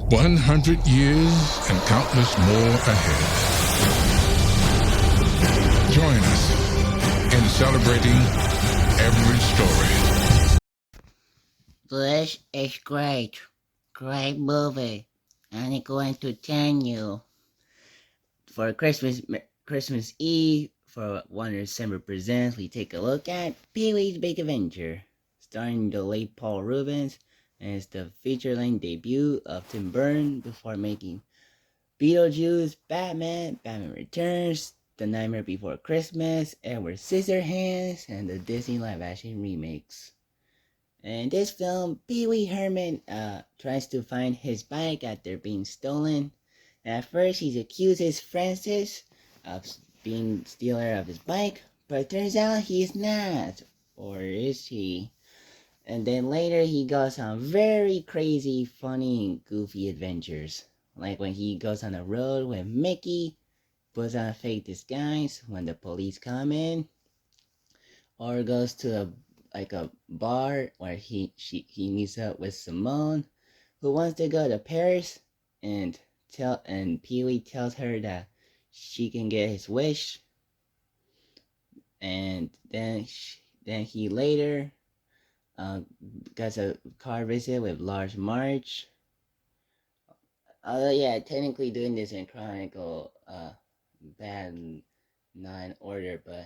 100 years and countless more ahead. Join us in celebrating every story. This is great. Great movie. And I'm going to tell you for Christmas Eve for WarnerCember Presents, we take a look at Pee-wee's Big Adventure, starring the late Paul Reubens, and it's the feature-length debut of Tim Burton before making Beetlejuice, Batman, Batman Returns, The Nightmare Before Christmas, Edward Scissorhands, and the Disney live-action remakes. In this film, Pee-wee Herman tries to find his bike after being stolen. At first, he accuses Francis of being stealer of his bike, but it turns out he's not. Or is he? And then later, he goes on very crazy, funny, and goofy adventures. Like when he goes on a road with Mickey, puts on a fake disguise when the police come in, or goes to a bar where he meets up with Simone, who wants to go to Paris, and Pee-wee tells her that she can get his wish, and then he later gets a car visit with Large March. Although yeah, technically doing this in chronicle bad not in order, but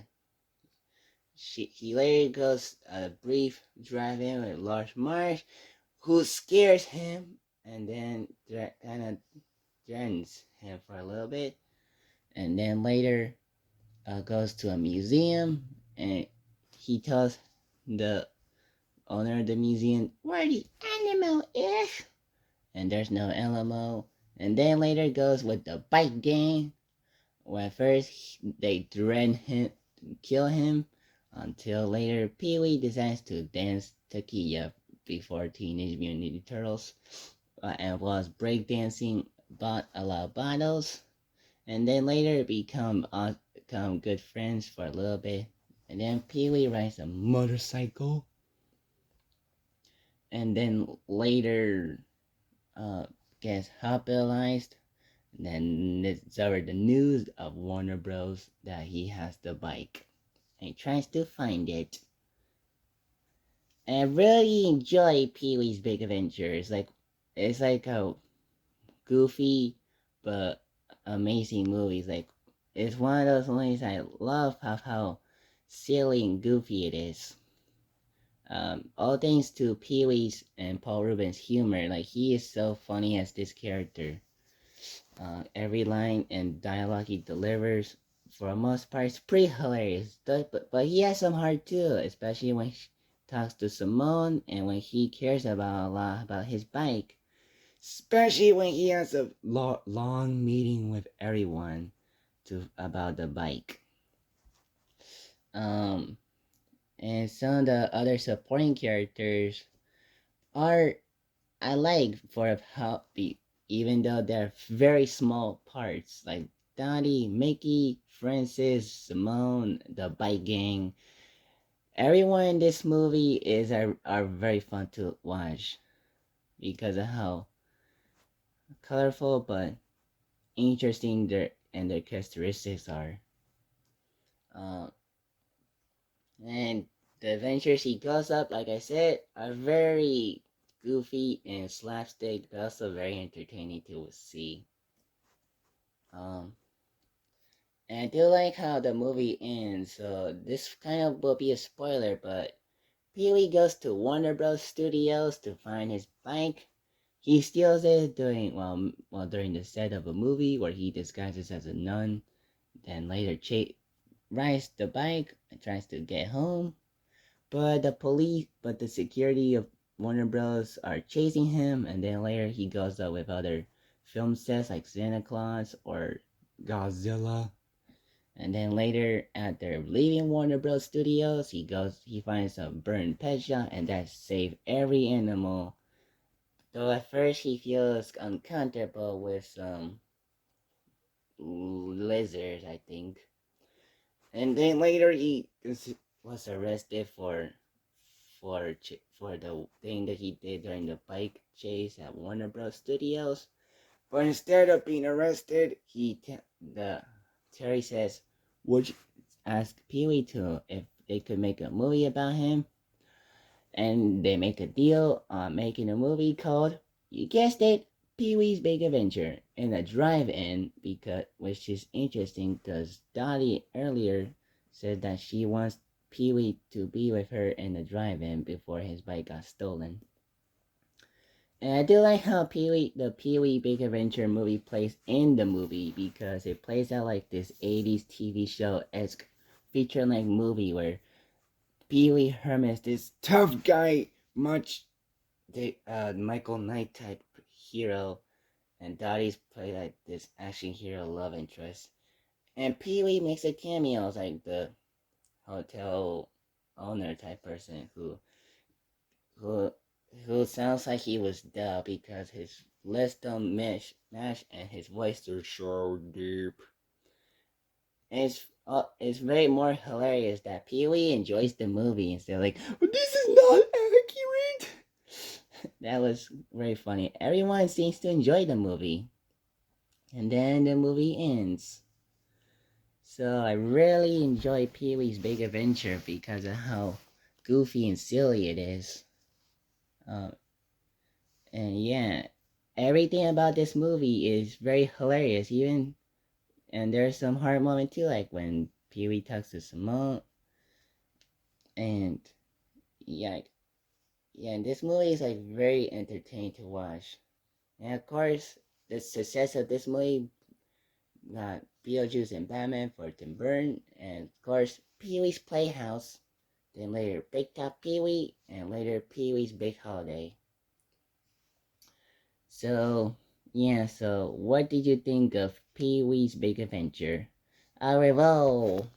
he later goes a brief drive-in with Large March, who scares him and then kind of threatens him for a little bit, and then later goes to a museum and he tells the owner of the museum where the animal is, and there's no animal. And then later goes with the bike gang, where first they threaten him to kill him, until later Pee-wee decides to dance Takia before Teenage Mutant Ninja Turtles, and was breakdancing a lot of bottles, and then later become good friends for a little bit, and then Pee-wee rides a motorcycle, and then later gets hospitalized. And then discovered the news of Warner Bros. That he has the bike, and he tries to find it. And I really enjoy Pee-wee's Big Adventure. It's like a goofy but amazing movie. It's one of those movies I love how silly and goofy it is. All thanks to Pee-wee's and Paul Reubens' humor. Like, he is so funny as this character. Every line and dialogue he delivers, for the most part, is pretty hilarious. But he has some heart too, especially when he talks to Simone and when he cares about a lot about his bike. Especially when he has a long meeting with everyone about the bike. And some of the other supporting characters are I like for how even though they're very small parts, like Dottie, Mickey, Francis, Simone, the bike gang. Everyone in this movie are very fun to watch because of how colorful but interesting their characteristics are. Uh, and the adventures he goes up, like I said, are very goofy and slapstick, but also very entertaining to see. Um, And I do like how the movie ends, so this kind of will be a spoiler, but Pee-wee goes to Warner Bros. Studios to find his bike. He steals it during the set of a movie where he disguises as a nun, then later rides the bike and tries to get home. But the security of Warner Bros. Are chasing him, and then later he goes up with other film sets like Santa Claus or Godzilla. And then later, after leaving Warner Bros. Studios, he finds a burned pet shop, and that saves every animal. Though at first he feels uncomfortable with some lizards, I think. And then later he was arrested for for the thing that he did during the bike chase at Warner Bros. Studios. But instead of being arrested, the Terry says, "Would you ask Pee Wee to if they could make a movie about him?" And they make a deal on making a movie called, you guessed it, Pee Wee's Big Adventure in a drive-in, because which is interesting because Dottie earlier said that she wants Pee Wee to be with her in the drive-in before his bike got stolen. And I do like how the Pee Wee Big Adventure movie plays in the movie because it plays out like this 80s TV show-esque feature-length movie where Pee Wee Herman is this tough guy, much the Michael Knight type hero, and Dottie's play like this action hero love interest. And Pee Wee makes a cameo as like the hotel owner type person who who sounds like he was dubbed because his lips don't match and his voice is so deep. And it's very more hilarious that Pee Wee enjoys the movie instead of like, this is not accurate. That was very funny. Everyone seems to enjoy the movie. And then the movie ends. So I really enjoy Pee Wee's Big Adventure because of how goofy and silly it is. Um, and yeah, everything about this movie is very hilarious. And there's some hard moment too, like when Pee Wee talks to Simone. And yeah, yeah, and this movie is like very entertaining to watch. And of course, the success of this movie got Beetlejuice and Batman for Tim Burton, and of course, Pee Wee's Playhouse, then later Big Top Pee Wee, and later Pee Wee's Big Holiday. So, yeah, so what did you think of Pee Wee's Big Adventure? Arrival!